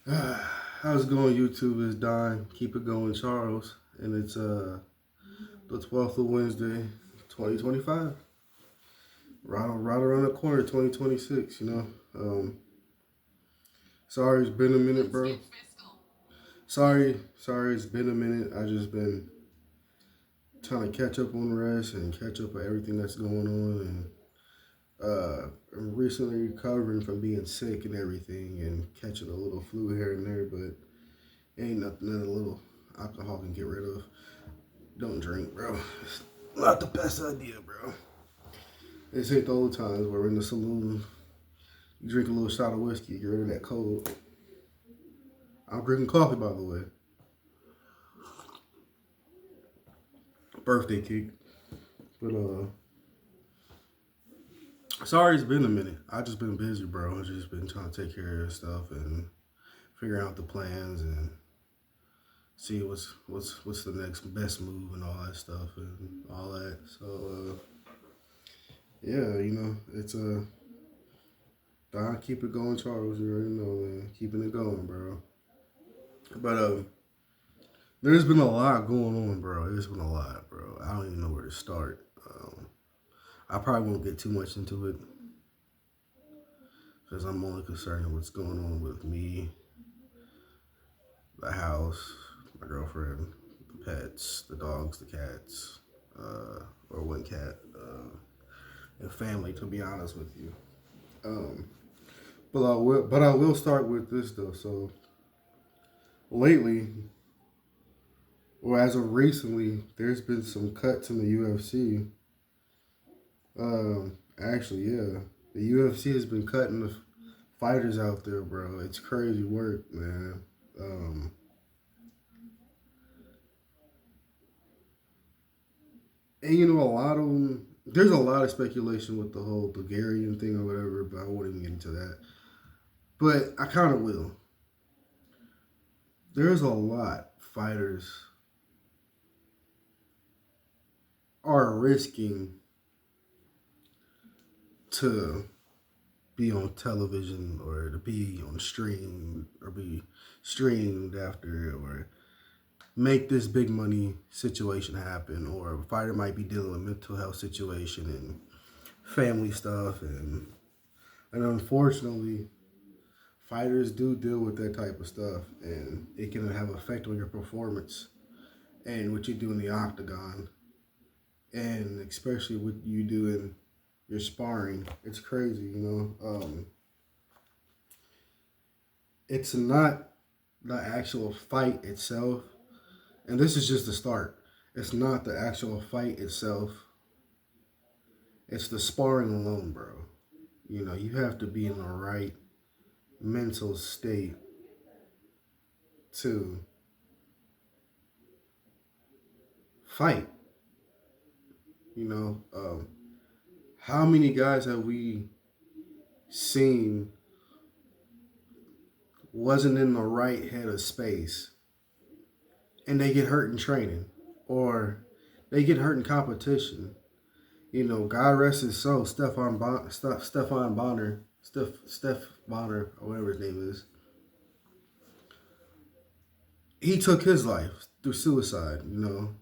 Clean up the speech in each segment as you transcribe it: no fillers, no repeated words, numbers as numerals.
How's it going, YouTube? It's Don. Keep it going, Charles. And it's the 12th of Wednesday, 2025. Right around the corner, 2026, you know. Sorry it's been a minute, bro. Sorry it's been a minute. I just been trying to catch up on rest and catch up with everything that's going on, and I'm recently recovering from being sick and everything and catching a little flu here and there, but ain't nothing that a little alcohol can get rid of. Don't drink, bro. It's not the best idea, bro. They say the old times where we're in the saloon, you drink a little shot of whiskey, get rid of that cold. I'm drinking coffee, by the way. Birthday cake. But sorry it's been a minute. I just been busy, bro. I just been trying to take care of stuff and figuring out the plans and see what's the next best move and all that stuff and all that. So yeah, you know, it's Don, keep it going, Charles. You already know, man. Keeping it going, bro. But there's been a lot going on, bro. There's been a lot, bro. I don't even know where to start. I probably won't get too much into it because I'm only concerned with what's going on with me, the house, my girlfriend, the pets, the dogs, the cats, or one cat, and family. To be honest with you, but I will start with this though. So lately, or as of recently, there's been some cuts in the UFC. Actually, yeah, the UFC has been cutting the fighters out there, bro. It's crazy work, man. And you know, a lot of them. There's a lot of speculation with the whole Bulgarian thing or whatever, but I won't even get into that. But I kind of will. There's a lot fighters are risking to be on television or to be on stream or be streamed after or make this big money situation happen, or a fighter might be dealing with mental health situation and family stuff, and unfortunately fighters do deal with that type of stuff, and it can have an effect on your performance and what you do in the octagon, and especially what you do in your sparring. It's crazy, you know. It's not the actual fight itself, and this is just the start. It's not the actual fight itself. It's the sparring alone, bro. You know, you have to be in the right mental state to fight. You know, how many guys have we seen wasn't in the right head of space and they get hurt in training or they get hurt in competition? You know, God rest his soul, Stefan Bonner, Steph Bonner, or whatever his name is. He took his life through suicide, you know.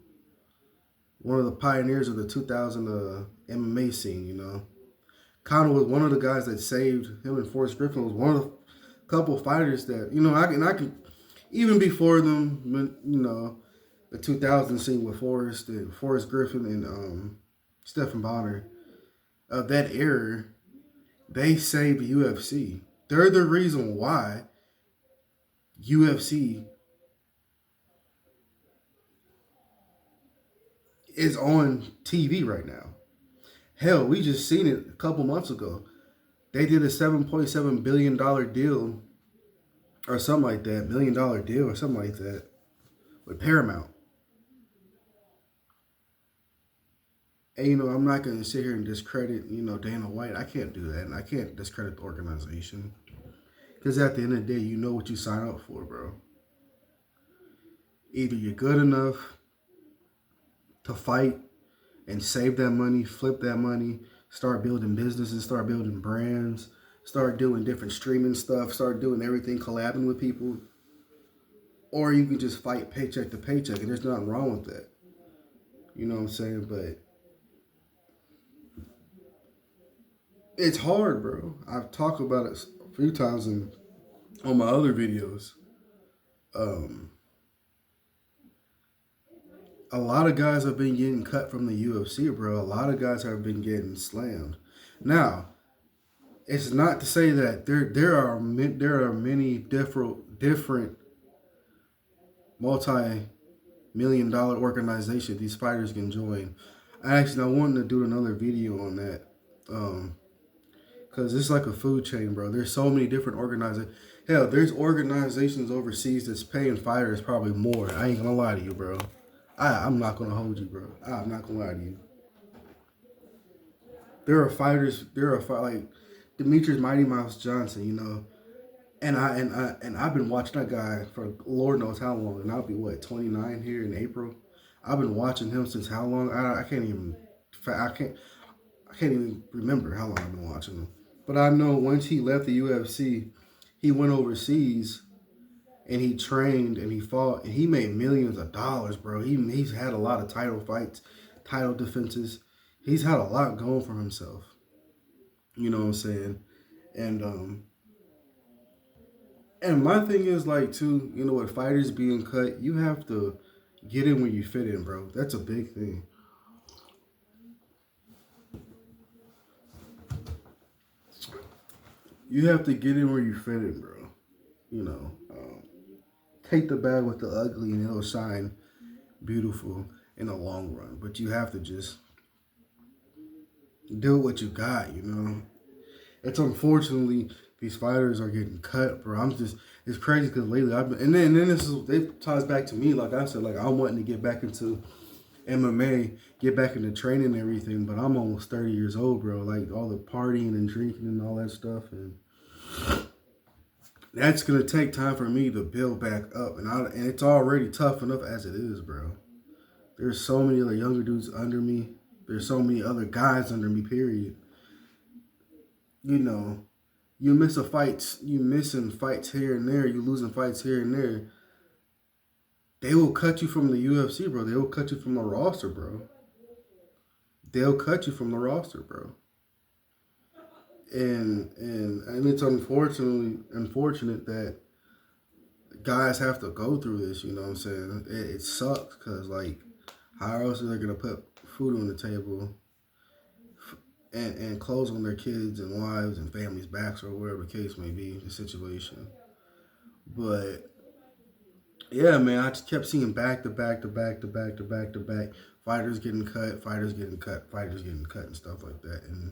One of the pioneers of the 2000 MMA scene, you know. Conor was one of the guys that saved him, and Forrest Griffin was one of the couple fighters that, you know, I can even before them, you know, the 2000 scene with Forrest Griffin and Stephen Bonner, of that era, they saved the UFC. They're the reason why UFC is on TV right now. Hell, we just seen it a couple months ago. They did a $7.7 billion deal or something like that, $1 million deal or something like that with Paramount. And, you know, I'm not going to sit here and discredit, you know, Dana White. I can't do that. And I can't discredit the organization. Because at the end of the day, you know what you sign up for, bro. Either you're good enough to fight and save that money, flip that money, start building businesses, start building brands, start doing different streaming stuff, start doing everything, collabing with people, or you can just fight paycheck to paycheck, and there's nothing wrong with that. You know what I'm saying? But it's hard, bro. I've talked about it a few times on my other videos. Um, a lot of guys have been getting cut from the UFC, bro. A lot of guys have been getting slammed. Now, it's not to say that there are many different multi-million-dollar organizations these fighters can join. I wanted to do another video on that. Because it's like a food chain, bro. There's so many different organizations. Hell, there's organizations overseas that's paying fighters probably more. I ain't gonna lie to you, bro. I'm not gonna hold you, bro. I'm not gonna lie to you. Like Demetrius Mighty Mouse Johnson, you know. I've been watching that guy for Lord knows how long. And I'll be 29 here in April. I've been watching him since how long? I can't even remember how long I've been watching him. But I know once he left the UFC, he went overseas and he trained and he fought and he made millions of dollars, bro. He's had a lot of title fights, title defenses. He's had a lot going for himself. You know what I'm saying? And and my thing is like too, you know, with fighters being cut, you have to get in where you fit in, bro. That's a big thing. You have to get in where you fit in, bro. You know, take the bad with the ugly and it'll shine beautiful in the long run. But you have to just do what you got, you know. It's unfortunately these fighters are getting cut, bro. It's crazy because lately and then it ties back to me, like I said, like I'm wanting to get back into MMA, get back into training and everything, but I'm almost 30 years old, bro. Like all the partying and drinking and all that stuff, and that's gonna take time for me to build back up, and it's already tough enough as it is, bro. There's so many other younger dudes under me. There's so many other guys under me. Period. You know, you missing fights here and there. You losing fights here and there. They will cut you from the UFC, bro. They will cut you from the roster, bro. They'll cut you from the roster, bro. And it's unfortunate that guys have to go through this. You know what I'm saying? It sucks because like, how else are they gonna put food on the table and clothes on their kids and wives and families' backs or whatever the case may be, the situation. But yeah, man, I just kept seeing back to back to back to back to back to back fighters getting cut, fighters getting cut, fighters getting cut, and stuff like that. And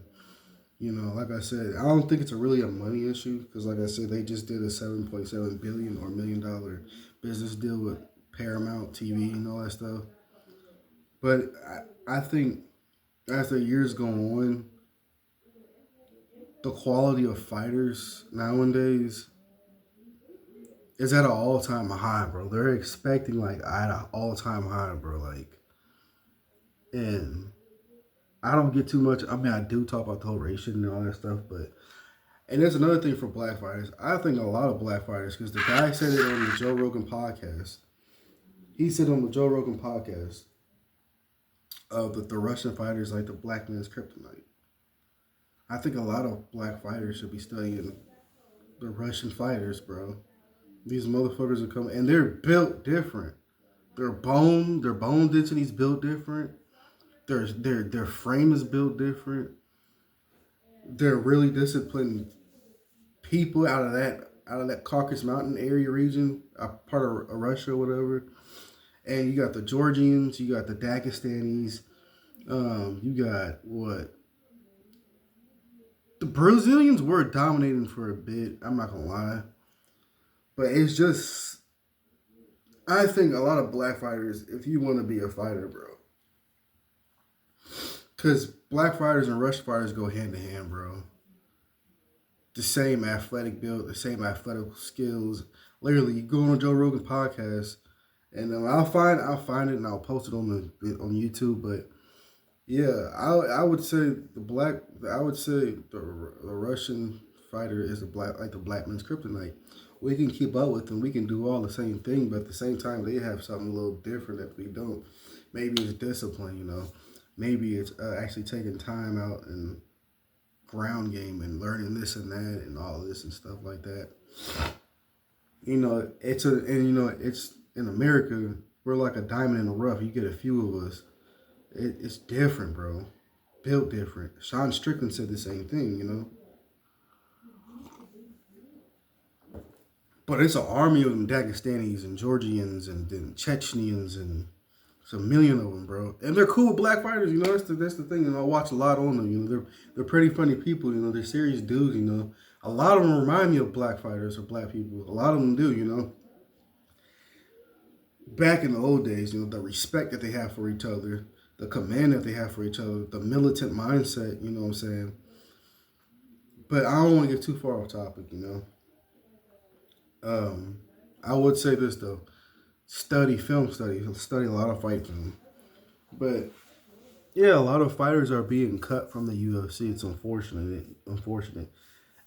you know, like I said, I don't think it's really a money issue because, like I said, they just did a 7.7 billion or $1 million business deal with Paramount TV and all that stuff. But I think as the years go on, the quality of fighters nowadays is at an all-time high, bro. They're expecting like at an all-time high, bro. Like, and I don't get too much. I mean, I do talk about the whole race and all that stuff, but and there's another thing for black fighters. I think a lot of black fighters, because the guy said it on the Joe Rogan podcast. He said on the Joe Rogan podcast that the Russian fighters like the black man's kryptonite. I think a lot of black fighters should be studying the Russian fighters, bro. These motherfuckers are coming, and they're built different. Their bone density is built different. Their frame is built different. They're really disciplined people out of that Caucasus Mountain area region, a part of Russia or whatever. And you got the Georgians, you got the Dagestanis, you got what? The Brazilians were dominating for a bit. I'm not gonna lie, but it's just I think a lot of black fighters, if you want to be a fighter, bro, because black fighters and Russian fighters go hand in hand, bro. The same athletic build, the same athletic skills. Literally, you go on a Joe Rogan podcast, and I'll find it and I'll post it on YouTube. But yeah, I would say the Russian fighter is the black man's kryptonite. We can keep up with them. We can do all the same thing, but at the same time, they have something a little different that we don't. Maybe it's discipline, you know. Maybe it's actually taking time out and ground game and learning this and that and all this and stuff like that. You know, it's in America. We're like a diamond in the rough. You get a few of us. It's different, bro. Built different. Sean Strickland said the same thing, you know. But it's an army of them Dagestanis and Georgians and then Chechens and it's a million of them, bro. And they're cool black fighters, you know. That's the thing. And I watch a lot on them. You know, they're pretty funny people. You know, they're serious dudes. You know, a lot of them remind me of black fighters or black people. A lot of them do. You know, back in the old days, you know, the respect that they have for each other, the command that they have for each other, the militant mindset. You know what I'm saying? But I don't want to get too far off topic. You know. I would say this though: study study a lot of fight film. But yeah, a lot of fighters are being cut from the UFC. It's unfortunate,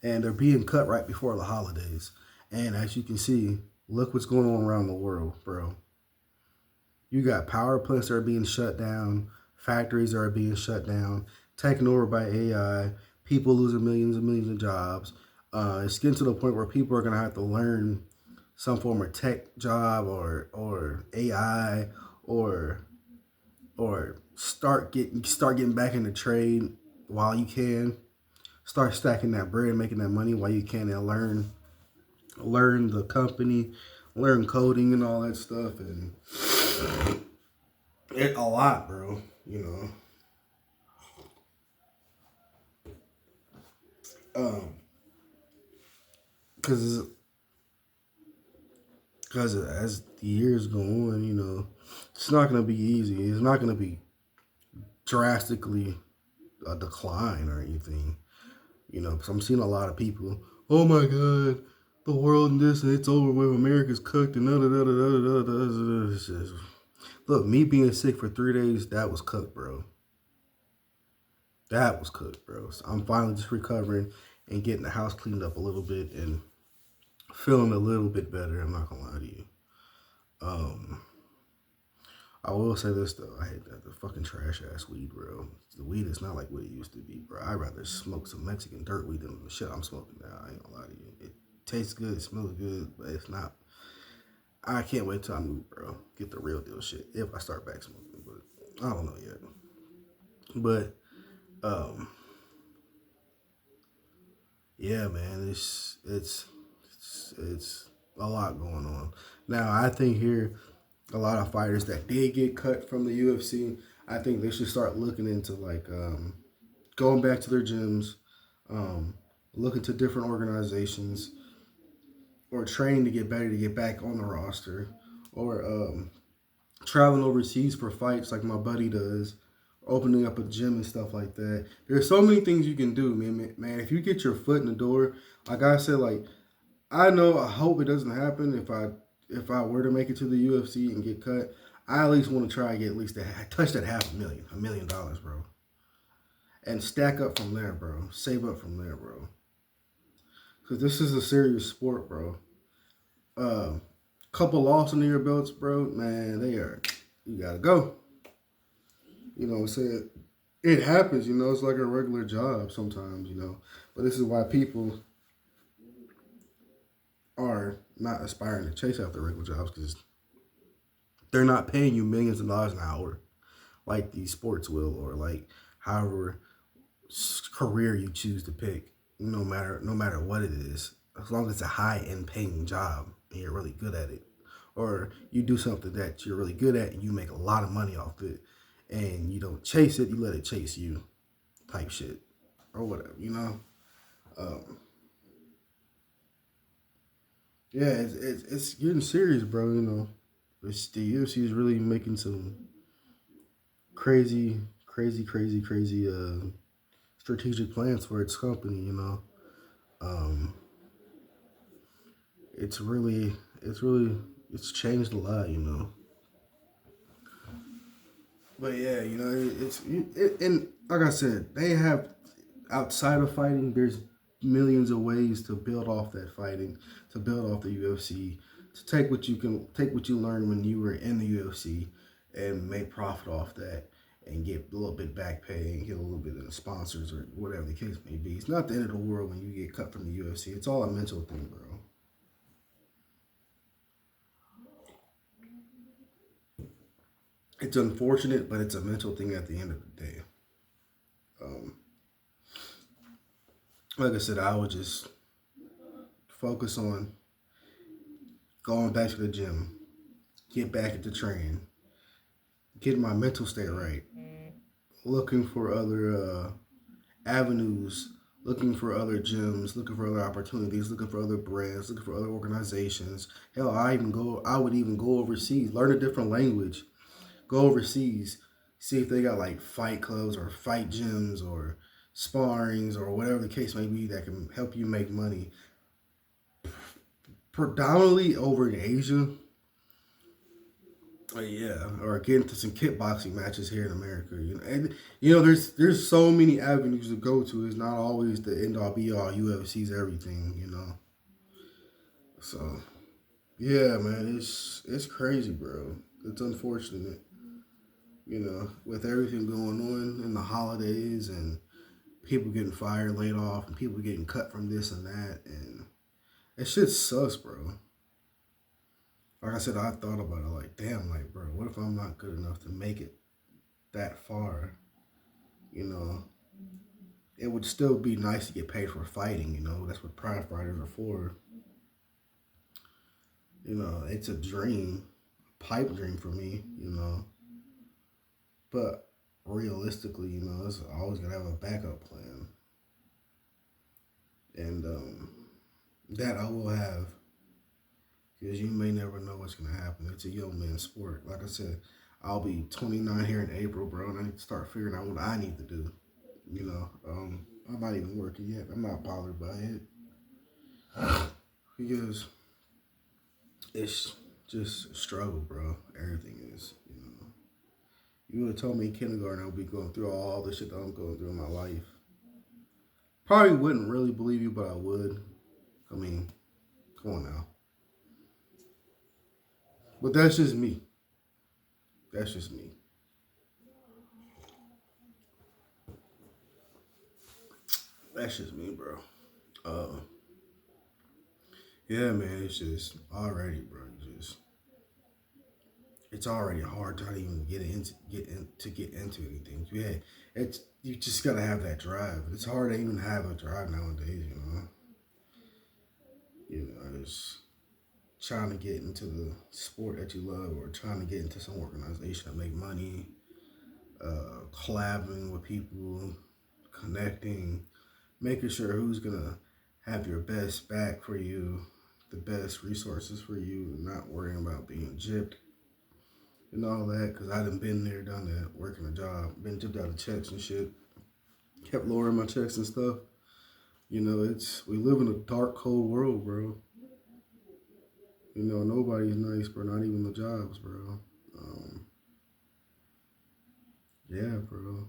and they're being cut right before the holidays. And as you can see, look what's going on around the world, bro. You got power plants that are being shut down, factories that are being shut down, taken over by AI, people losing millions and millions of jobs. It's getting to the point where people are gonna have to learn some form of tech job or AI or start getting back into trade while you can. Start stacking that bread, making that money while you can, and learn the company, learn coding and all that stuff, and it a lot, bro. You know, because as the years go on, you know, it's not gonna be easy. It's not gonna be drastically a decline or anything. You know, because I'm seeing a lot of people. Oh my God, the world and this and it's over with. America's cooked and da da da da da da da. Look, me being sick for 3 days, that was cooked, bro. That was cooked, bro. So I'm finally just recovering and getting the house cleaned up a little bit and feeling a little bit better. I'm not gonna lie to you. Um, I will say this though, I hate that the fucking trash ass weed, bro. The weed is not like what it used to be, bro. I'd rather smoke some Mexican dirt weed than the shit I'm smoking now. I ain't gonna lie to you. It tastes good, it smells good, but it's not. I can't wait till I move, bro. Get the real deal shit if I start back smoking, but I don't know yet. But um, yeah, man, it's a lot going on. Now I think here a lot of fighters that did get cut from the UFC, I think they should start looking into like going back to their gyms, um, looking to different organizations, or training to get better to get back on the roster, or traveling overseas for fights like my buddy does, opening up a gym and stuff like that. There's so many things you can do, man. If you get your foot in the door, like I said, like I hope it doesn't happen if I were to make it to the UFC and get cut. I at least want to try and get at least touch that $500,000, bro, and stack up from there, bro. Save up from there, bro. Cause this is a serious sport, bro. Couple losses under your belts, bro. Man, you gotta go. You know what I'm saying? It happens, you know. It's like a regular job sometimes, you know. But this is why people are not aspiring to chase after regular jobs because they're not paying you millions of dollars an hour like these sports will, or like however career you choose to pick. No matter what it is, as long as it's a high end paying job and you're really good at it, or you do something that you're really good at and you make a lot of money off it, and you don't chase it, you let it chase you, type shit, or whatever, you know. Um, yeah, it's getting serious, bro. You know, the UFC is really making some crazy, crazy, crazy, crazy strategic plans for its company. You know, um, it's really, it's changed a lot. You know, but yeah, you know, and like I said, they have outside of fighting. There's millions of ways to build off that fighting, to build off the UFC, to take what you learned when you were in the UFC and make profit off that and get a little bit back pay and get a little bit of the sponsors or whatever the case may be. It's not the end of the world when you get cut from the UFC. It's all a mental thing, bro. It's unfortunate, but it's a mental thing at the end of the day. Um, like I said, I would just focus on going back to the gym, get back into training, getting my mental state right, looking for other avenues, looking for other gyms, looking for other opportunities, looking for other brands, looking for other organizations. Hell, I would even go overseas, learn a different language, go overseas, see if they got like fight clubs or fight gyms or sparrings or whatever the case may be that can help you make money. Predominantly over in Asia, yeah, or get into some kickboxing matches here in America. And there's so many avenues to go to. It's not always the end all be all. UFC's everything. So yeah, man, it's crazy, bro. It's unfortunate. With everything going on in the holidays and people getting fired, laid off, and people getting cut from this and that, and it shit sucks, bro. Like I said, I thought about it like, damn, like, bro, what if I'm not good enough to make it that far? You know, it would still be nice to get paid for fighting, that's what pride fighters are for. It's a dream, a pipe dream for me. But realistically, it's always gonna have a backup plan. And that I will have because you may never know what's gonna happen. It's a young man's sport. Like I said, I'll be 29 here in April, bro, and I need to start figuring out what I need to do. I'm not even working yet. I'm not bothered by it because it's just a struggle, bro. Everything is. You would have told me in kindergarten I would be going through all the shit that I'm going through in my life. Probably wouldn't really believe you, but I would. I mean, come on now. But that's just me. That's just me. That's just me, bro. Uh, yeah, man. It's just already, bro. It's already hard to even get into anything. Yeah, you just gotta have that drive. It's hard to even have a drive nowadays. Just trying to get into the sport that you love, or trying to get into some organization to make money, collabing with people, connecting, making sure who's gonna have your best back for you, the best resources for you, and not worrying about being gypped and all that. Cause I done been there, done that, working a job, been gypped out of checks and shit, kept lowering my checks and stuff. We live in a dark, cold world, bro. Nobody's nice, bro. Not even the jobs, bro. Um, yeah, bro.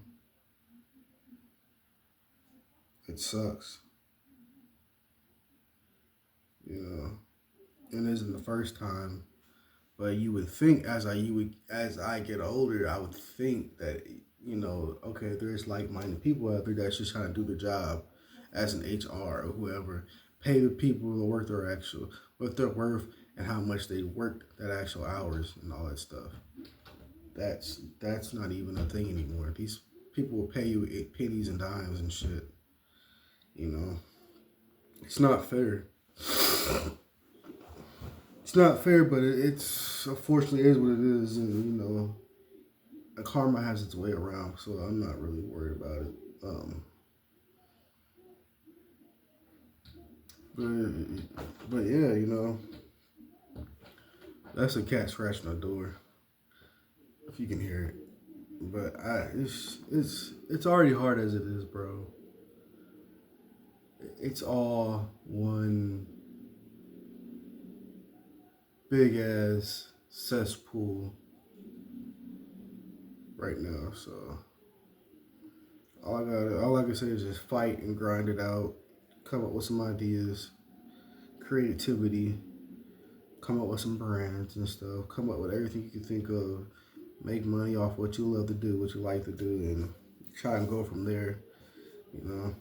It sucks. You know, and it isn't the first time. But you would think as I get older, I would think that okay, there's like-minded people out there that's just trying to do the job as an HR or whoever, pay the people the worth their actual what they're worth and how much they worked that actual hours and all that stuff. That's not even a thing anymore. These people will pay you pennies and dimes and shit. You know, it's not fair. It's not fair, but it's unfortunately is what it is, and karma has its way around. So I'm not really worried about it. But yeah, that's a cat scratching the door. If you can hear it, but it's already hard as it is, bro. It's all one big ass cesspool right now. So all I can say is just fight and grind it out. come up with some ideas, creativity, come up with some brands and stuff, come up with everything you can think of, make money off what you love to do, what you like to do, and try and go from there, you know.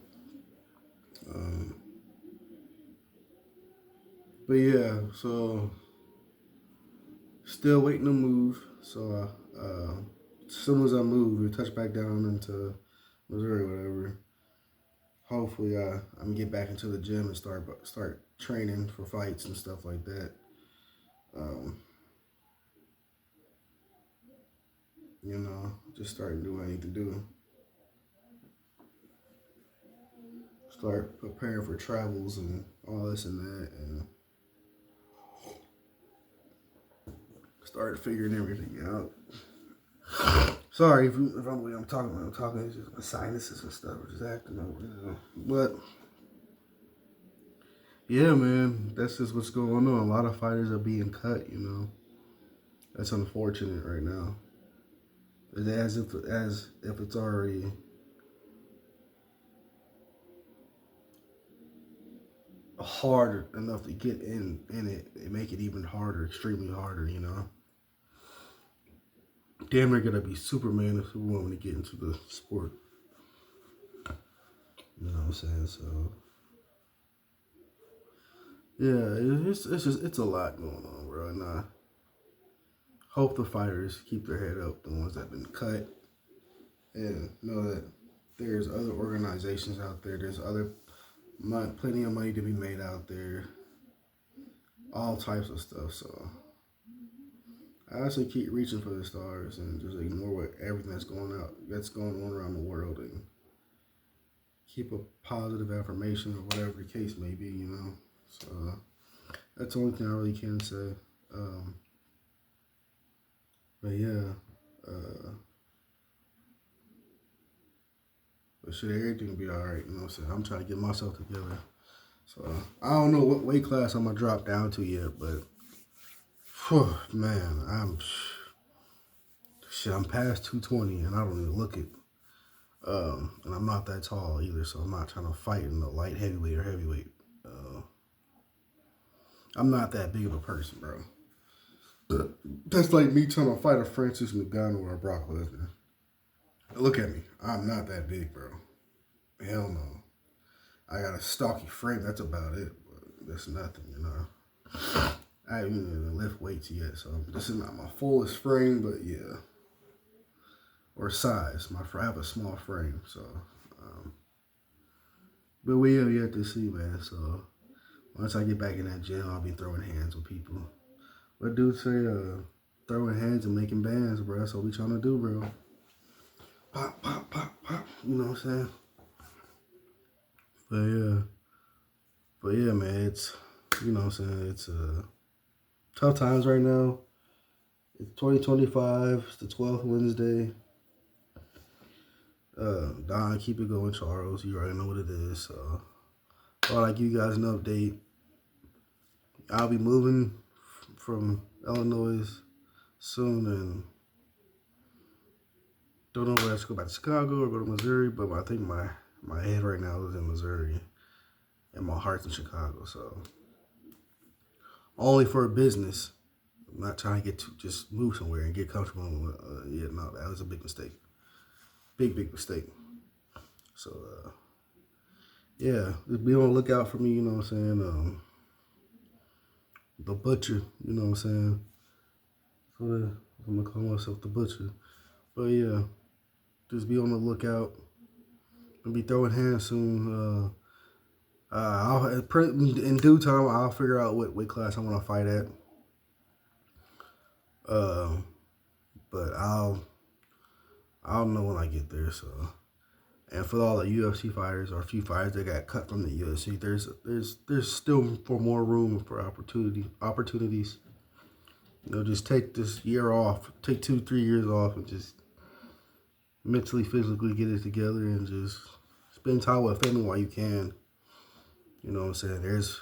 Um, but yeah, so still waiting to move. So as soon as I move, we touch back down into Missouri, whatever. Hopefully, I can get back into the gym and start training for fights and stuff like that. Um, just start doing what I need to do. Start preparing for travels and all this and that, and start figuring everything out. Sorry if I'm the way I'm talking. It's just my sinuses and stuff are just acting up. But yeah, man, that's just what's going on. A lot of fighters are being cut. That's unfortunate right now. As if it's already hard enough to get in it, it make it even harder, extremely harder. Damn, they're gonna be Superman or Superwoman to get into the sport. You know what I'm saying? So yeah, it's a lot going on, bro. And I hope the fighters keep their head up, the ones that've been cut, and know that there's other organizations out there. There's plenty of money to be made out there. All types of stuff. So I also keep reaching for the stars and just ignore everything that's going on around the world, and keep a positive affirmation or whatever the case may be. So that's the only thing I really can say. But yeah, but shit, everything will be all right. You know what I'm saying? I'm trying to get myself together. So I don't know what weight class I'm gonna drop down to yet, but whew, man, I'm past 220 and I don't even look it. And I'm not that tall either, so I'm not trying to fight in the light heavyweight or heavyweight. I'm not that big of a person, bro. That's like me trying to fight a Francis Ngannou or a Brock Lesnar. Look at me. I'm not that big, bro. Hell no. I got a stocky frame. That's about it. But that's nothing. I haven't even lift weights yet, so this is not my fullest frame, but yeah. Or size. I have a small frame, so. But we have yet to see, man. So once I get back in that gym, I'll be throwing hands with people. What dude say? Throwing hands and making bands, bro. That's what we trying to do, bro. Pop, pop, pop, pop. You know what I'm saying? But yeah, man. It's It's tough times right now. It's 2025. It's the 12th Wednesday. Don, keep it going, Charles. You already know what it is. So, thought I'd give you guys an update. I'll be moving from Illinois soon, and don't know whether I should go back to Chicago or go to Missouri. But I think my head right now is in Missouri, and my heart's in Chicago. So, only for business. I'm not trying to just move somewhere and get comfortable. No, that was a big mistake. Big mistake. So, yeah, just be on the lookout for me, you know what I'm saying? The Butcher, you know what I'm saying? So, I'm going to call myself The Butcher. But, yeah, just be on the lookout. I'll be throwing hands soon. In due time, I'll figure out what weight class I want to fight at. But I'll know when I get there, so. And for all the UFC fighters or a few fighters that got cut from the UFC, there's still for more room for opportunities. Just take this year off, take 2-3 years off, and just mentally, physically get it together and just spend time with family while you can. You know what I'm saying? There's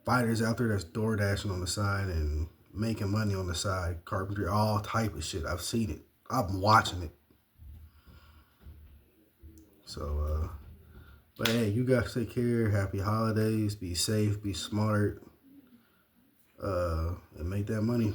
fighters out there that's door dashing on the side and making money on the side, carpentry, all type of shit. I've seen it. I've been watching it. So, But hey, you guys take care. Happy holidays. Be safe. Be smart. And make that money.